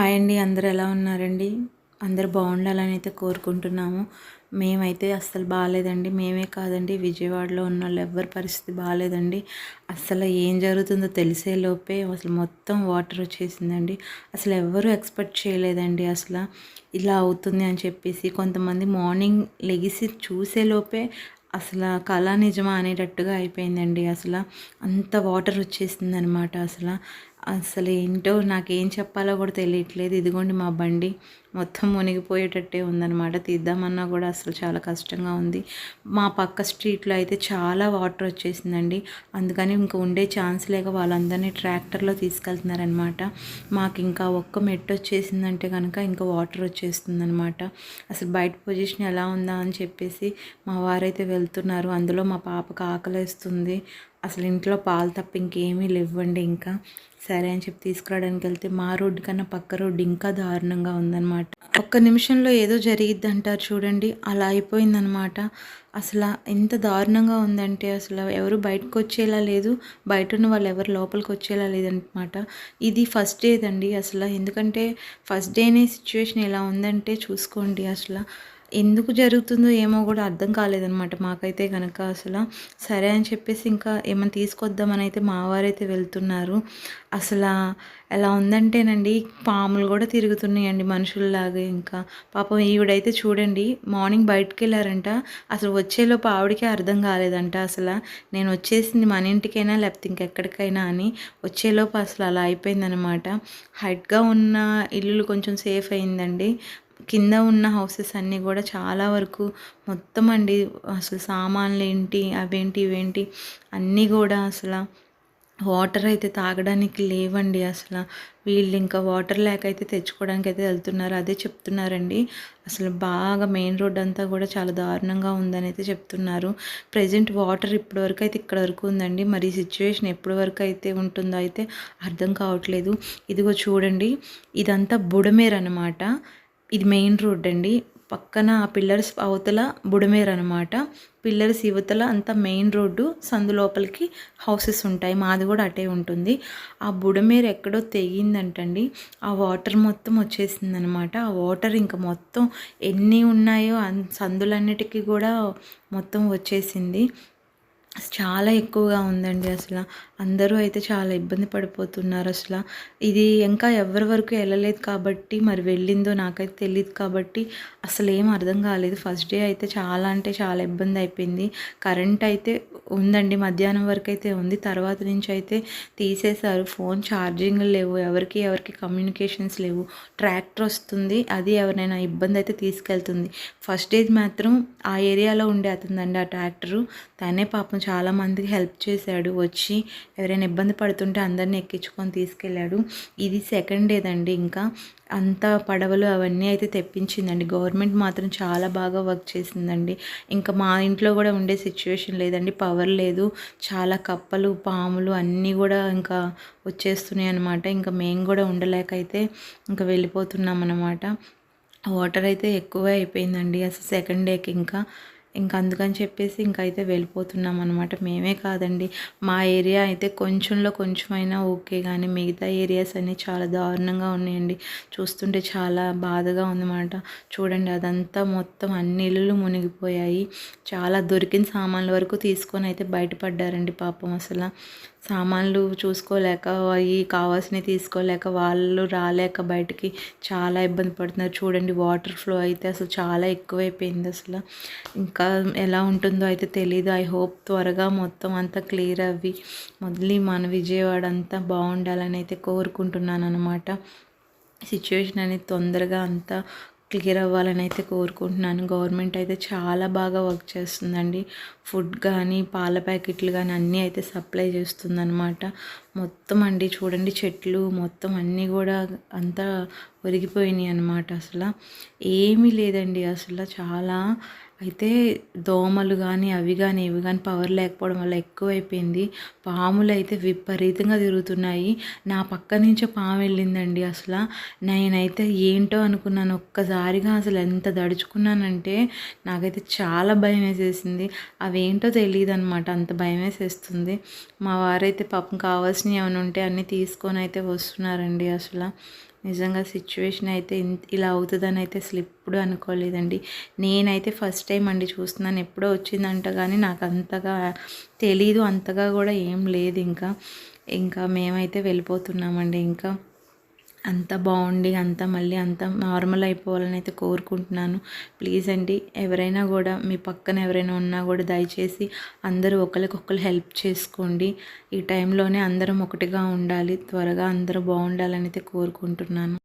Hi అండి. అందరూ ఎలా ఉన్నారండి? అందరూ బాగుండాలని అయితే కోరుకుంటున్నాము. మేమైతే అస్సలు బాలేదండి. మేమే కాదండి, విజయవాడలో ఉన్నోళ్ళు ఎవ్వరి పరిస్థితి బాలేదండి. అస్సలు ఏం జరుగుతుందో తెలిసే లోపే అసలు మొత్తం వాటర్ వచ్చేసిందండి. అసలు ఎవ్వరూ ఎక్స్‌పెక్ట్ చేయలేదండి ఇలా అవుతుంది అని చెప్పేసి. కొంతమంది మార్నింగ్ లెగిసి చూసే లోపే కల నిజమా అనేటట్టుగా అయిపోయిందండి. అంత వాటర్ వచ్చేసిందనమాట. అసలేంటో నాకేం చెప్పాలో కూడా తెలియట్లేదు. ఇదిగోండి మా బండి మొత్తం మునిగిపోయేటట్టే ఉందనమాట. తీద్దామన్నా కూడా అసలు చాలా కష్టంగా ఉంది. మా పక్క స్ట్రీట్‌లో అయితే చాలా వాటర్ వచ్చేసిందండి. అందుకని ఇంక ఉండే ఛాన్స్ లేక వాళ్ళందరినీ ట్రాక్టర్‌లో తీసుకెళ్తున్నారనమాట. మాకింకా ఒక్క మెట్టు వచ్చేసిందంటే కనుక ఇంకా వాటర్ వచ్చేస్తుందనమాట. అసలు బయట పొజిషన్ ఎలా ఉందా అని చెప్పేసి మా వారైతే వెళ్తున్నారు. అందులో మా పాపకు ఆకలేస్తుంది. అసలు ఇంట్లో పాలు తప్ప ఇంకేమీ లేవ్వండి ఇంకా. సరే అని చెప్పి తీసుకురావడానికి వెళ్తే మా రోడ్డు కన్నా పక్క రోడ్డు ఇంకా దారుణంగా ఉందన్నమాట. ఒక్క నిమిషంలో ఏదో జరిగిద్ది అంటారు చూడండి, అలా అయిపోయిందనమాట. ఎంత దారుణంగా ఉందంటే ఎవరు బయటకు వచ్చేలా లేదు, బయట ఉన్న వాళ్ళు ఎవరు లోపలికి వచ్చేలా లేదనమాట. ఇది ఫస్ట్ డేదండి. ఎందుకంటే ఫస్ట్ డేనే సిచ్యువేషన్ ఎలా ఉందంటే చూసుకోండి. ఎందుకు జరుగుతుందో ఏమో కూడా అర్థం కాలేదనమాట మాకైతే కనుక. సరే అని చెప్పేసి ఇంకా ఏమైనా తీసుకొద్దామని అయితే మా వారైతే వెళ్తున్నారు. అసలు ఎలా ఉందంటేనండి, పాములు కూడా తిరుగుతున్నాయండి మనుషుల్లాగా. ఇంకా పాపం ఈవిడైతే చూడండి, మార్నింగ్ బయటికి వెళ్ళారంట. వచ్చేలోపు ఆవిడకే అర్థం కాలేదంట. నేను వచ్చేసింది మన ఇంటికైనా లేకపోతే ఇంకెక్కడికైనా అని. వచ్చేలోపు అలా అయిపోయిందనమాట. హైట్గా ఉన్న ఇల్లులు కొంచెం సేఫ్ అయిందండి. కింద ఉన్న హౌసెస్ అన్నీ కూడా చాలా వరకు మొత్తం అండి. సామాన్లు ఏంటి, అవేంటి ఇవేంటి అన్నీ కూడా వాటర్ అయితే తాగడానికి లేవండి. వీళ్ళు ఇంకా వాటర్ లేక అయితే తెచ్చుకోవడానికి అయితే వెళ్తున్నారు. అదే చెప్తున్నారండి. బాగా మెయిన్ రోడ్ అంతా కూడా చాలా దారుణంగా ఉందని అయితే చెప్తున్నారు. ప్రజెంట్ వాటర్ ఇప్పటివరకు అయితే ఇక్కడ వరకు ఉందండి. మరి సిచ్యువేషన్ ఎప్పటి వరకు అయితే ఉంటుందో అయితే అర్థం కావట్లేదు. ఇదిగో చూడండి, ఇదంతా బుడమేరు అనమాట. ఇది మెయిన్ రోడ్ అండి. పక్కన ఆ పిల్లర్స్ అవతల బుడమేరు అనమాట. పిల్లర్స్ యువతల అంతా మెయిన్ రోడ్డు. సందు లోపలికి హౌసెస్ ఉంటాయి. మాది కూడా అటే ఉంటుంది. ఆ బుడమేరు ఎక్కడో తెగిందంటండి. ఆ వాటర్ మొత్తం వచ్చేసిందనమాట. ఆ వాటర్ ఇంకా మొత్తం ఎన్ని ఉన్నాయో సందులన్నిటికీ కూడా మొత్తం వచ్చేసింది. చాలా ఎక్కువగా ఉందండి. అందరూ అయితే చాలా ఇబ్బంది పడిపోతున్నారు. ఇది ఇంకా ఎవరి వరకు వెళ్ళలేదు కాబట్టి, మరి వెళ్ళిందో నాకైతే తెలియదు కాబట్టి ఏం అర్థం కాలేదు. ఫస్ట్ డే అయితే చాలా అంటే చాలా ఇబ్బంది అయిపోయింది. కరెంట్ అయితే ఉందండి, మధ్యాహ్నం వరకు అయితే ఉంది. తర్వాత నుంచి అయితే తీసేశారు. ఫోన్ ఛార్జింగ్ లేవు, ఎవరికి కమ్యూనికేషన్స్ లేవు. ట్రాక్టర్ వస్తుంది, అది ఎవరైనా ఇబ్బంది అయితే తీసుకెళ్తుంది. ఫస్ట్ డే మాత్రం ఆ ఏరియాలో ఉండే అతనిదండి ఆ ట్రాక్టరు. తనే పాపం చాలామందికి హెల్ప్ చేశాడు. వచ్చి ఎవరైనా ఇబ్బంది పడుతుంటే అందరినీ ఎక్కించుకొని తీసుకెళ్ళాడు. ఇది సెకండ్ డేదండి. ఇంకా అంతా పడవలు అవన్నీ అయితే తెప్పించిందండి. గవర్నమెంట్ మాత్రం చాలా బాగా వర్క్ చేసిందండి. ఇంకా మా ఇంట్లో కూడా ఉండే సిచ్యువేషన్ లేదండి. పవర్ లేదు. చాలా కప్పలు, పాములు అన్నీ కూడా ఇంకా వచ్చేస్తున్నాయి అనమాట. ఇంకా మేము కూడా ఉండలేక అయితే ఇంకా వెళ్ళిపోతున్నాం అనమాట. వాటర్ అయితే ఎక్కువ అయిపోయిందండి సెకండ్ డేకి. ఇంకా అందుకని చెప్పేసి అయితే వెళ్ళిపోతున్నాం అనమాట. మేమే కాదండి, మా ఏరియా అయితే కొంచెంలో కొంచెమైనా ఓకే, కానీ మిగతా ఏరియాస్ అన్నీ చాలా దారుణంగా ఉన్నాయండి. చూస్తుంటే చాలా బాధగా ఉందన్నమాట. చూడండి, అదంతా మొత్తం అన్ని ఇళ్ళు మునిగిపోయాయి. చాలా దొరికిన సామాన్ల వరకు తీసుకొని అయితే బయటపడ్డారండి పాపం. సామాన్లు చూసుకోలేక, అవి కావాల్సినవి తీసుకోలేక, వాళ్ళు రాలేక బయటికి చాలా ఇబ్బంది పడుతున్నారు. చూడండి, వాటర్ ఫ్లో అయితే చాలా ఎక్కువైపోయింది. ఇంకా ఎలా ఉంటుందో అయితే తెలీదు. ఐ హోప్ త్వరగా మొత్తం అంతా క్లియర్ అవ్వి మళ్ళీ మన విజయవాడ అంతా బాగుండాలని అయితే కోరుకుంటున్నాను అనమాట. సిచ్యువేషన్ అనేది తొందరగా అంతా క్లియర్ అవ్వాలని అయితే కోరుకుంటున్నాను. గవర్నమెంట్ అయితే చాలా బాగా వర్క్ చేస్తుందండి. ఫుడ్ కానీ, పాల ప్యాకెట్లు కానీ అన్నీ అయితే సప్లై చేస్తుందన్నమాట. మొత్తం అండి చూడండి, చెట్లు మొత్తం అన్నీ కూడా అంతా ఒరిగిపోయినాయి అన్నమాట. ఏమీ లేదండి. చాలా అయితే దోమలు కానీ ఇవి కానీ పవర్ లేకపోవడం వల్ల ఎక్కువైపోయింది. పాములు అయితే విపరీతంగా తిరుగుతున్నాయి. నా పక్క నుంచే పాము వెళ్ళిందండి. నేనైతే ఏంటో అనుకున్నాను. ఒక్కసారిగా ఎంత దడుచుకున్నానంటే నాకైతే చాలా భయం వేసేసింది. అవేంటో తెలియదు అనమాట, అంత భయం వేసేస్తుంది. మా వారైతే పాపం కావాల్సినవి ఏమైనా ఉంటే అన్నీ తీసుకొని అయితే వస్తున్నారండి. నిజంగా సిచ్యువేషన్ అయితే ఇలా అవుతుందని అయితే అసలు ఎప్పుడు అనుకోలేదండి. నేనైతే ఫస్ట్ టైం అండి చూస్తున్నాను. ఎప్పుడో వచ్చిందంట కానీ నాకు అంతగా తెలీదు. అంతగా కూడా ఏం లేదు. ఇంకా మేమైతే వెళ్ళిపోతున్నామండి. ఇంకా అంత బాగుండి మళ్ళీ అంత నార్మల్ అయిపోవాలని అయితే కోరుకుంటున్నాను. ప్లీజ్ అండి, ఎవరైనా కూడా మీ పక్కన ఎవరైనా ఉన్నా కూడా దయచేసి అందరూ ఒకరికొకరు హెల్ప్ చేసుకోండి. ఈ టైంలోనే అందరం ఒకటిగా ఉండాలి. త్వరగా అందరూ బాగుండాలని అయితే కోరుకుంటున్నాను.